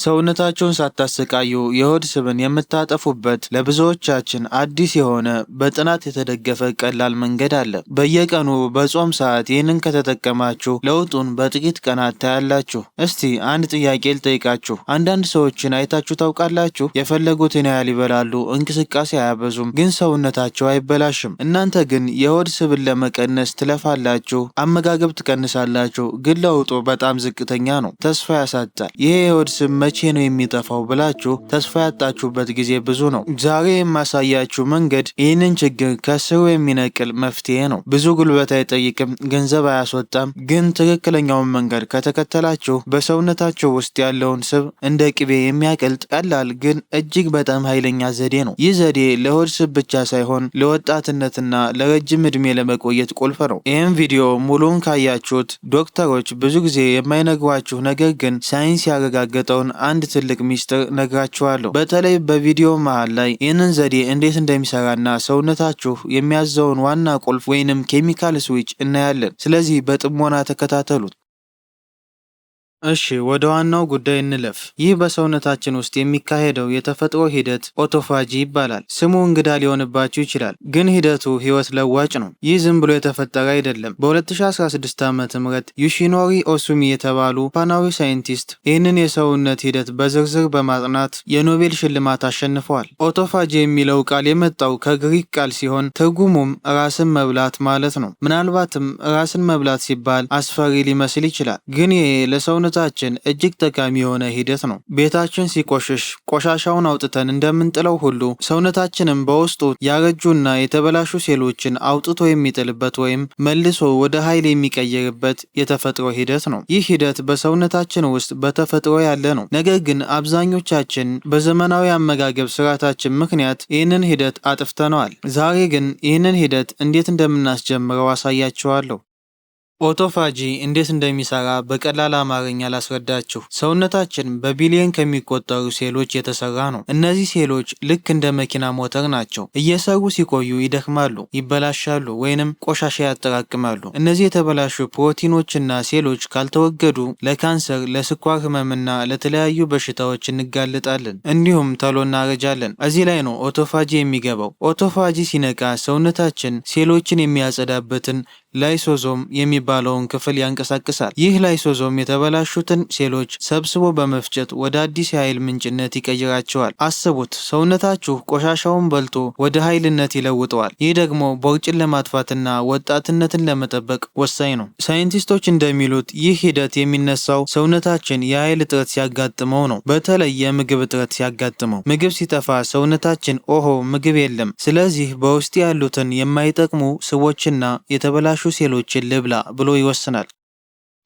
ሰውነታችሁን ሳታሰቃዩ የሆድ ስብን የምታጠፉበት ለብዙዎቻችን አዲስ የሆነ በጥናት የተደገፈ ቀላል መንገድ አለ። በየቀኑ በጾም ሰዓት ይህንን ከተጠቀማችሁ ለውጡን በጥቂት ቀናት ታያላችሁ። እስቲ አንድ ጥያቄ ልጠይቃችሁ። አንዳንድ ሰዎችን አይታችሁ ታውቃላችሁ? የፈለጉትን ያህል ይበላሉ፣ እንቅስቃሴ አያበዙም፣ ግን ሰውነታቸው አይበላሽም። እናንተ ግን የሆድ ስብን ለመቀነስ ትለፋላችሁ፣ አመጋገብ ትቀንሳላችሁ፣ ግን ለውጡ በጣም ዝቅተኛ ነው። ተስፋ ያሳጣል። ይሄ የሆድ ስብ መቼ ነው የሚጠፋው ብላችሁ ተስፋ ያጣችሁበት ጊዜ ብዙ ነው። ዛሬ የማሳያችሁ መንገድ ይህንን ችግር ከስሩ የሚነቅል መፍትሄ ነው። ብዙ ጉልበት አይጠይቅም፣ ገንዘብ አያስወጣም። ግን ትክክለኛውን መንገድ ከተከተላችሁ በሰውነታችሁ ውስጥ ያለውን ስብ እንደ ቅቤ የሚያቀልጥ ቀላል ግን እጅግ በጣም ኃይለኛ ዘዴ ነው። ይህ ዘዴ ለሆድ ስብ ብቻ ሳይሆን ለወጣትነትና ለረጅም ዕድሜ ለመቆየት ቁልፍ ነው። ይህም ቪዲዮ ሙሉውን ካያችሁት ዶክተሮች ብዙ ጊዜ የማይነግሯችሁ ነገር ግን ሳይንስ ያረጋገጠውን አንድ ትልቅ ሚስጥር ነግራችኋለሁ። በተለይ በቪዲዮ መሃል ላይ ይህንን ዘዴ እንዴት እንደሚሰራና ሰውነታችሁ የሚያዘውን ዋና ቁልፍ ወይንም ኬሚካል ስዊች እናያለን። ስለዚህ በጥሞና ተከታተሉት። እሺ ወደ ዋናው ጉዳይ እንለፍ። ይህ በሰውነታችን ውስጥ የሚካሄደው የተፈጥሮ ሂደት ኦቶፋጂ ይባላል። ስሙ እንግዳ ሊሆንባችሁ ይችላል፣ ግን ሂደቱ ህይወት ለዋጭ ነው። ይህ ዝም ብሎ የተፈጠረ አይደለም። በ2016 ዓ.ም ዩሺኖሪ ኦሱሚ የተባሉ ጃፓናዊ ሳይንቲስት ይህንን የሰውነት ሂደት በዝርዝር በማጥናት የኖቤል ሽልማት አሸንፈዋል። ኦቶፋጂ የሚለው ቃል የመጣው ከግሪክ ቃል ሲሆን ትርጉሙም ራስን መብላት ማለት ነው። ምናልባትም ራስን መብላት ሲባል አስፈሪ ሊመስል ይችላል፣ ግን ይሄ ለሰውነት ታችን እጅግ ጠቃሚ የሆነ ሂደት ነው። ቤታችን ሲቆሽሽ ቆሻሻውን አውጥተን እንደምንጥለው ሁሉ ሰውነታችንም በውስጡ ያረጁና የተበላሹ ሴሎችን አውጥቶ የሚጥልበት ወይም መልሶ ወደ ኃይል የሚቀይርበት የተፈጥሮ ሂደት ነው። ይህ ሂደት በሰውነታችን ውስጥ በተፈጥሮ ያለ ነው። ነገር ግን አብዛኞቻችን በዘመናዊ አመጋገብ ስርዓታችን ምክንያት ይህንን ሂደት አጥፍተነዋል። ዛሬ ግን ይህንን ሂደት እንዴት እንደምናስጀምረው አሳያችኋለሁ። ኦቶፋጂ እንዴት እንደሚሰራ በቀላል አማርኛ ላስረዳችሁ። ሰውነታችን በቢሊየን ከሚቆጠሩ ሴሎች የተሰራ ነው። እነዚህ ሴሎች ልክ እንደ መኪና ሞተር ናቸው። እየሰሩ ሲቆዩ ይደክማሉ፣ ይበላሻሉ፣ ወይንም ቆሻሻ ያጠራቅማሉ። እነዚህ የተበላሹ ፕሮቲኖችና ሴሎች ካልተወገዱ ለካንሰር፣ ለስኳር ህመምና ለተለያዩ በሽታዎች እንጋለጣለን። እንዲሁም ቶሎ እናረጃለን። እዚህ ላይ ነው ኦቶፋጂ የሚገባው። ኦቶፋጂ ሲነቃ ሰውነታችን ሴሎችን የሚያጸዳበትን ላይሶዞም የሚባለውን ክፍል ያንቀሳቅሳል። ይህ ላይሶዞም የተበላሹትን ሴሎች ሰብስቦ በመፍጨት ወደ አዲስ የኃይል ምንጭነት ይቀይራቸዋል። አስቡት፣ ሰውነታችሁ ቆሻሻውን በልቶ ወደ ኃይልነት ይለውጠዋል። ይህ ደግሞ ቦርጭን ለማጥፋትና ወጣትነትን ለመጠበቅ ወሳኝ ነው። ሳይንቲስቶች እንደሚሉት ይህ ሂደት የሚነሳው ሰውነታችን የኃይል እጥረት ሲያጋጥመው ነው። በተለይ የምግብ እጥረት ሲያጋጥመው። ምግብ ሲጠፋ ሰውነታችን ኦሆ ምግብ የለም፣ ስለዚህ በውስጥ ያሉትን የማይጠቅሙ ስቦችና የተበላሹ ሴሎችን ልብላ ብሎ ይወስናል።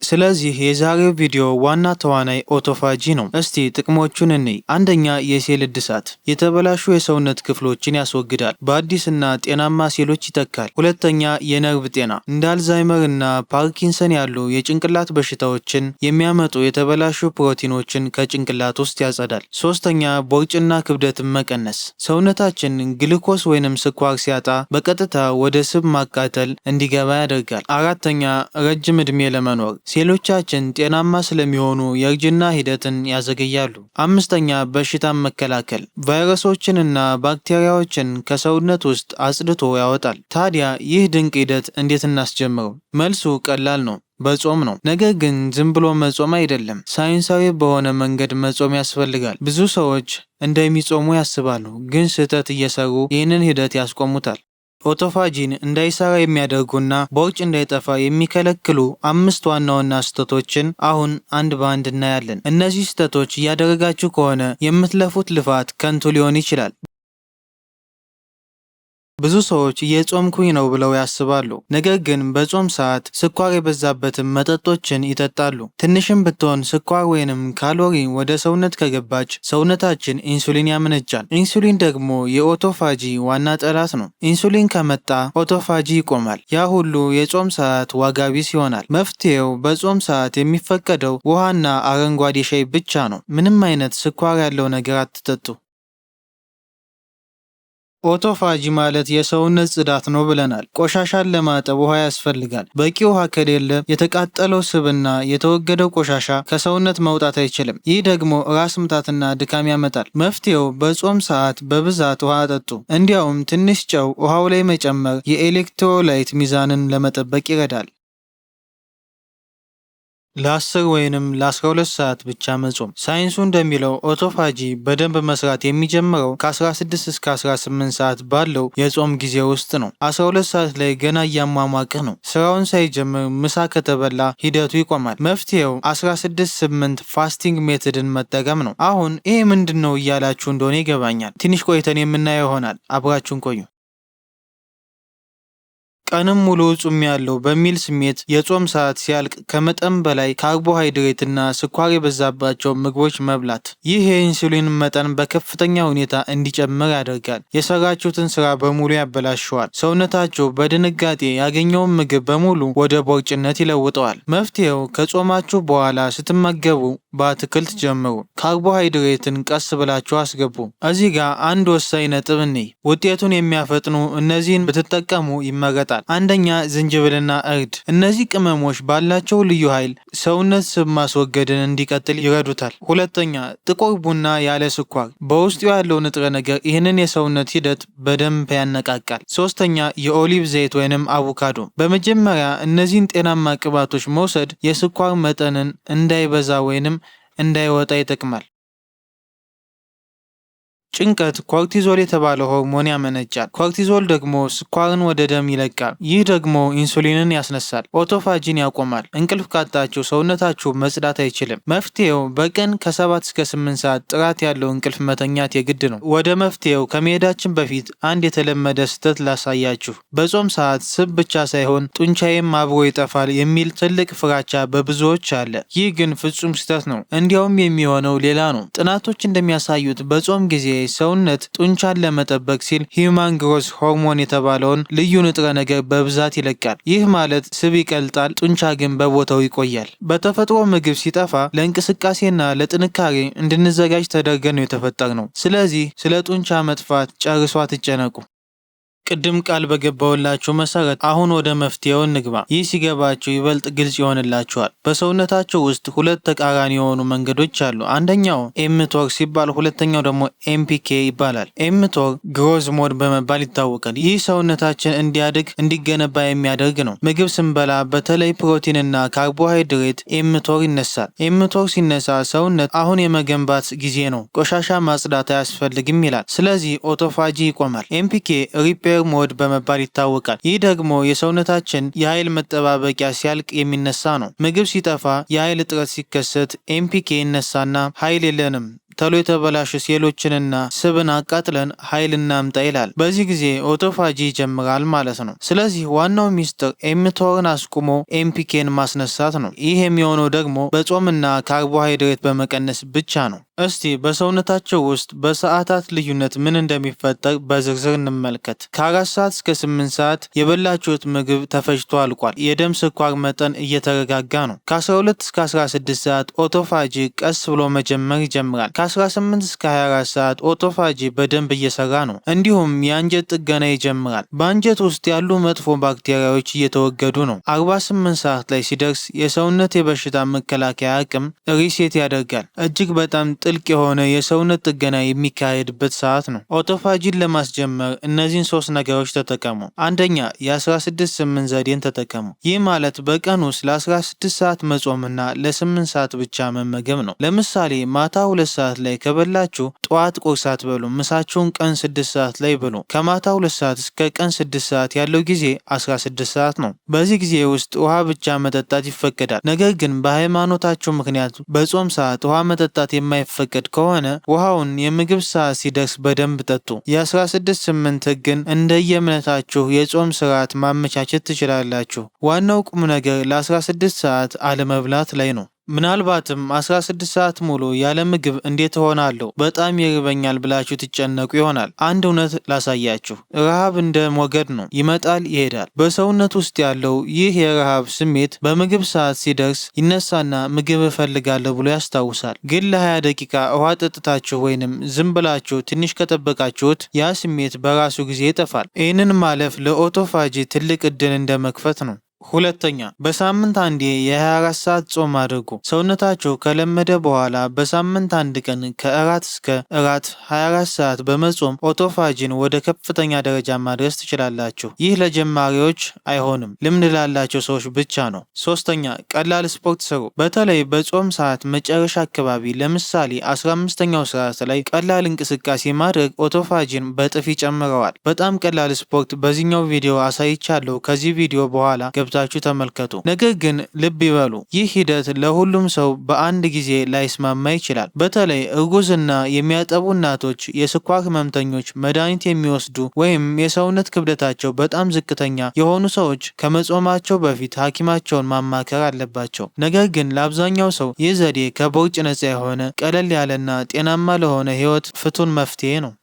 ስለዚህ የዛሬው ቪዲዮ ዋና ተዋናይ ኦቶፋጂ ነው። እስቲ ጥቅሞቹን እንይ። አንደኛ፣ የሴል እድሳት፣ የተበላሹ የሰውነት ክፍሎችን ያስወግዳል፣ በአዲስና ጤናማ ሴሎች ይተካል። ሁለተኛ፣ የነርቭ ጤና፣ እንደ አልዛይመር እና ፓርኪንሰን ያሉ የጭንቅላት በሽታዎችን የሚያመጡ የተበላሹ ፕሮቲኖችን ከጭንቅላት ውስጥ ያጸዳል። ሶስተኛ፣ ቦርጭና ክብደትን መቀነስ፣ ሰውነታችን ግሉኮስ ወይንም ስኳር ሲያጣ በቀጥታ ወደ ስብ ማቃጠል እንዲገባ ያደርጋል። አራተኛ፣ ረጅም ዕድሜ ለመኖር፣ ሴሎቻችን ጤናማ ስለሚሆኑ የእርጅና ሂደትን ያዘገያሉ። አምስተኛ፣ በሽታን መከላከል፣ ቫይረሶችንና ባክቴሪያዎችን ከሰውነት ውስጥ አጽድቶ ያወጣል። ታዲያ ይህ ድንቅ ሂደት እንዴት እናስጀምረው? መልሱ ቀላል ነው። በጾም ነው። ነገር ግን ዝም ብሎ መጾም አይደለም። ሳይንሳዊ በሆነ መንገድ መጾም ያስፈልጋል። ብዙ ሰዎች እንደሚጾሙ ያስባሉ፣ ግን ስህተት እየሰሩ ይህንን ሂደት ያስቆሙታል። ኦቶፋጂን እንዳይሰራ የሚያደርጉና ቦርጭ እንዳይጠፋ የሚከለክሉ 5 ዋና ዋና ስህተቶችን አሁን አንድ በአንድ እናያለን። እነዚህ ስህተቶች እያደረጋችሁ ከሆነ የምትለፉት ልፋት ከንቱ ሊሆን ይችላል። ብዙ ሰዎች እየጾምኩኝ ነው ብለው ያስባሉ። ነገር ግን በጾም ሰዓት ስኳር የበዛበትን መጠጦችን ይጠጣሉ። ትንሽም ብትሆን ስኳር ወይንም ካሎሪ ወደ ሰውነት ከገባች ሰውነታችን ኢንሱሊን ያመነጫል። ኢንሱሊን ደግሞ የኦቶፋጂ ዋና ጠላት ነው። ኢንሱሊን ከመጣ ኦቶፋጂ ይቆማል። ያ ሁሉ የጾም ሰዓት ዋጋ ቢስ ይሆናል። መፍትሄው በጾም ሰዓት የሚፈቀደው ውሃና አረንጓዴ ሻይ ብቻ ነው። ምንም አይነት ስኳር ያለው ነገር አትጠጡ። ኦቶፋጂ ማለት የሰውነት ጽዳት ነው ብለናል። ቆሻሻን ለማጠብ ውሃ ያስፈልጋል። በቂ ውሃ ከሌለ የተቃጠለው ስብና የተወገደው ቆሻሻ ከሰውነት መውጣት አይችልም። ይህ ደግሞ ራስ ምታትና ድካም ያመጣል። መፍትሄው በጾም ሰዓት በብዛት ውሃ ጠጡ። እንዲያውም ትንሽ ጨው ውሃው ላይ መጨመር የኤሌክትሮላይት ሚዛንን ለመጠበቅ ይረዳል። ለ10 ወይንም ለ12 ሰዓት ብቻ መጾም። ሳይንሱ እንደሚለው ኦቶፋጂ በደንብ መስራት የሚጀምረው ከ16 እስከ 18 ሰዓት ባለው የጾም ጊዜ ውስጥ ነው። 12 ሰዓት ላይ ገና እያሟሟቅህ ነው። ስራውን ሳይጀምር ምሳ ከተበላ ሂደቱ ይቆማል። መፍትሄው 16-8 ፋስቲንግ ሜትድን መጠቀም ነው። አሁን ይሄ ምንድን ነው እያላችሁ እንደሆነ ይገባኛል። ትንሽ ቆይተን የምናየው ይሆናል። አብራችሁን ቆዩ። ቀንም ሙሉ ጾም ያለው በሚል ስሜት የጾም ሰዓት ሲያልቅ ከመጠን በላይ ካርቦሃይድሬትና ስኳር የበዛባቸው ምግቦች መብላት። ይህ የኢንሱሊን መጠን በከፍተኛ ሁኔታ እንዲጨምር ያደርጋል። የሰራችሁትን ስራ በሙሉ ያበላሸዋል። ሰውነታችሁ በድንጋጤ ያገኘውን ምግብ በሙሉ ወደ ቦርጭነት ይለውጠዋል። መፍትሄው ከጾማችሁ በኋላ ስትመገቡ በአትክልት ጀምሩ። ካርቦሃይድሬትን ቀስ ብላችሁ አስገቡ። እዚህ ጋር አንድ ወሳኝ ነጥብ እንይ። ውጤቱን የሚያፈጥኑ እነዚህን ብትጠቀሙ ይመረጣል። አንደኛ፣ ዝንጅብልና እርድ። እነዚህ ቅመሞች ባላቸው ልዩ ኃይል ሰውነት ስብ ማስወገድን እንዲቀጥል ይረዱታል። ሁለተኛ፣ ጥቁር ቡና ያለ ስኳር። በውስጡ ያለው ንጥረ ነገር ይህንን የሰውነት ሂደት በደንብ ያነቃቃል። ሶስተኛ፣ የኦሊቭ ዘይት ወይንም አቮካዶ። በመጀመሪያ እነዚህን ጤናማ ቅባቶች መውሰድ የስኳር መጠንን እንዳይበዛ ወይንም እንዳይወጣ ይጠቅማል። ጭንቀት ኮርቲዞል የተባለው ሆርሞን ያመነጫል። ኮርቲዞል ደግሞ ስኳርን ወደ ደም ይለቃል። ይህ ደግሞ ኢንሱሊንን ያስነሳል፣ ኦቶፋጂን ያቆማል። እንቅልፍ ካጣችሁ ሰውነታችሁ መጽዳት አይችልም። መፍትሄው በቀን ከ7 እስከ 8 ሰዓት ጥራት ያለው እንቅልፍ መተኛት የግድ ነው። ወደ መፍትሄው ከመሄዳችን በፊት አንድ የተለመደ ስህተት ላሳያችሁ። በጾም ሰዓት ስብ ብቻ ሳይሆን ጡንቻዬም አብሮ ይጠፋል የሚል ትልቅ ፍራቻ በብዙዎች አለ። ይህ ግን ፍጹም ስህተት ነው። እንዲያውም የሚሆነው ሌላ ነው። ጥናቶች እንደሚያሳዩት በጾም ጊዜ ሰውነት ጡንቻን ለመጠበቅ ሲል ሂዩማን ግሮዝ ሆርሞን የተባለውን ልዩ ንጥረ ነገር በብዛት ይለቃል። ይህ ማለት ስብ ይቀልጣል፣ ጡንቻ ግን በቦታው ይቆያል። በተፈጥሮ ምግብ ሲጠፋ ለእንቅስቃሴና ለጥንካሬ እንድንዘጋጅ ተደርገን ነው የተፈጠርነው። ስለዚህ ስለ ጡንቻ መጥፋት ጨርሶ አትጨነቁ። ቅድም ቃል በገባውላችሁ መሰረት አሁን ወደ መፍትሄው እንግባ። ይህ ሲገባችሁ ይበልጥ ግልጽ ይሆንላችኋል። በሰውነታችሁ ውስጥ ሁለት ተቃራኒ የሆኑ መንገዶች አሉ። አንደኛው ኤምቶር ሲባል ሁለተኛው ደግሞ ኤምፒኬ ይባላል። ኤምቶር ግሮዝ ሞድ በመባል ይታወቃል። ይህ ሰውነታችን እንዲያድግ እንዲገነባ የሚያደርግ ነው። ምግብ ስንበላ በተለይ ፕሮቲንና ካርቦሃይድሬት ኤምቶር ይነሳል። ኤምቶር ሲነሳ ሰውነት አሁን የመገንባት ጊዜ ነው፣ ቆሻሻ ማጽዳት አያስፈልግም ይላል። ስለዚህ ኦቶፋጂ ይቆማል። ኤምፒኬ ሪፔር ሞድ በመባል ይታወቃል። ይህ ደግሞ የሰውነታችን የኃይል መጠባበቂያ ሲያልቅ የሚነሳ ነው። ምግብ ሲጠፋ የኃይል እጥረት ሲከሰት ኤምፒኬ ይነሳና ኃይል የለንም ተሎ የተበላሹ ሴሎችንና ስብን አቃጥለን ኃይል እናምጣ ይላል። በዚህ ጊዜ ኦቶፋጂ ይጀምራል ማለት ነው። ስለዚህ ዋናው ሚስጥር ኤምቶርን አስቁሞ ኤምፒኬን ማስነሳት ነው። ይህ የሚሆነው ደግሞ በጾምና ካርቦሃይድሬት በመቀነስ ብቻ ነው። እስቲ በሰውነታቸው ውስጥ በሰዓታት ልዩነት ምን እንደሚፈጠር በዝርዝር እንመልከት። ከ4 ሰዓት እስከ 8 ሰዓት የበላችሁት ምግብ ተፈጭቶ አልቋል። የደም ስኳር መጠን እየተረጋጋ ነው። ከ12 እስከ 16 ሰዓት ኦቶፋጂ ቀስ ብሎ መጀመር ይጀምራል። ከ18 እስከ 24 ሰዓት ኦቶፋጂ በደንብ እየሰራ ነው። እንዲሁም የአንጀት ጥገና ይጀምራል። በአንጀት ውስጥ ያሉ መጥፎ ባክቴሪያዎች እየተወገዱ ነው። 48 ሰዓት ላይ ሲደርስ የሰውነት የበሽታ መከላከያ አቅም ሪሴት ያደርጋል። እጅግ በጣም ጥልቅ የሆነ የሰውነት ጥገና የሚካሄድበት ሰዓት ነው። ኦቶፋጂን ለማስጀመር እነዚህን 3 ነገሮች ተጠቀሙ። አንደኛ፣ የ16-8 ዘዴን ተጠቀሙ። ይህ ማለት በቀን ውስጥ ለ16 ሰዓት መጾምና ለ8 ሰዓት ብቻ መመገብ ነው። ለምሳሌ ማታ 2 ሰዓት ላይ ከበላችሁ ጠዋት ቁርስ አትበሉ። ምሳችሁን ቀን 6 ሰዓት ላይ ብሉ። ከማታ 2 ሰዓት እስከ ቀን 6 ሰዓት ያለው ጊዜ 16 ሰዓት ነው። በዚህ ጊዜ ውስጥ ውሃ ብቻ መጠጣት ይፈቀዳል። ነገር ግን በሃይማኖታችሁ ምክንያት በጾም ሰዓት ውሃ መጠጣት የማይፈቀድ ከሆነ ውሃውን የምግብ ሰዓት ሲደርስ በደንብ ጠጡ። የ16-8 ህግን እንደየእምነታችሁ የጾም ስርዓት ማመቻቸት ትችላላችሁ። ዋናው ቁም ነገር ለ16 ሰዓት አለመብላት ላይ ነው። ምናልባትም 16 ሰዓት ሙሉ ያለ ምግብ እንዴት እሆናለሁ በጣም ይርበኛል ብላችሁ ትጨነቁ ይሆናል። አንድ እውነት ላሳያችሁ። ረሃብ እንደ ሞገድ ነው፣ ይመጣል ይሄዳል። በሰውነት ውስጥ ያለው ይህ የረሃብ ስሜት በምግብ ሰዓት ሲደርስ ይነሳና ምግብ እፈልጋለሁ ብሎ ያስታውሳል። ግን ለ20 ደቂቃ ውሃ ጠጥታችሁ ወይንም ዝም ብላችሁ ትንሽ ከጠበቃችሁት ያ ስሜት በራሱ ጊዜ ይጠፋል። ይህንን ማለፍ ለኦቶፋጂ ትልቅ እድል እንደ መክፈት ነው። ሁለተኛ፣ በሳምንት አንዴ የ24 ሰዓት ጾም አድርጉ። ሰውነታችሁ ከለመደ በኋላ በሳምንት አንድ ቀን ከእራት እስከ እራት 24 ሰዓት በመጾም ኦቶፋጂን ወደ ከፍተኛ ደረጃ ማድረስ ትችላላችሁ። ይህ ለጀማሪዎች አይሆንም፣ ልምድ ላላቸው ሰዎች ብቻ ነው። ሶስተኛ፣ ቀላል ስፖርት ስሩ። በተለይ በጾም ሰዓት መጨረሻ አካባቢ ለምሳሌ 15ኛው ሰዓት ላይ ቀላል እንቅስቃሴ ማድረግ ኦቶፋጂን በጥፍ ይጨምረዋል። በጣም ቀላል ስፖርት በዚህኛው ቪዲዮ አሳይቻለሁ። ከዚህ ቪዲዮ በኋላ ገብታችሁ ተመልከቱ። ነገር ግን ልብ ይበሉ፣ ይህ ሂደት ለሁሉም ሰው በአንድ ጊዜ ላይስማማ ይችላል። በተለይ እርጉዝና የሚያጠቡ እናቶች፣ የስኳር ህመምተኞች፣ መድኃኒት የሚወስዱ ወይም የሰውነት ክብደታቸው በጣም ዝቅተኛ የሆኑ ሰዎች ከመጾማቸው በፊት ሐኪማቸውን ማማከር አለባቸው። ነገር ግን ለአብዛኛው ሰው ይህ ዘዴ ከቦርጭ ነፃ የሆነ ቀለል ያለና ጤናማ ለሆነ ህይወት ፍቱን መፍትሄ ነው።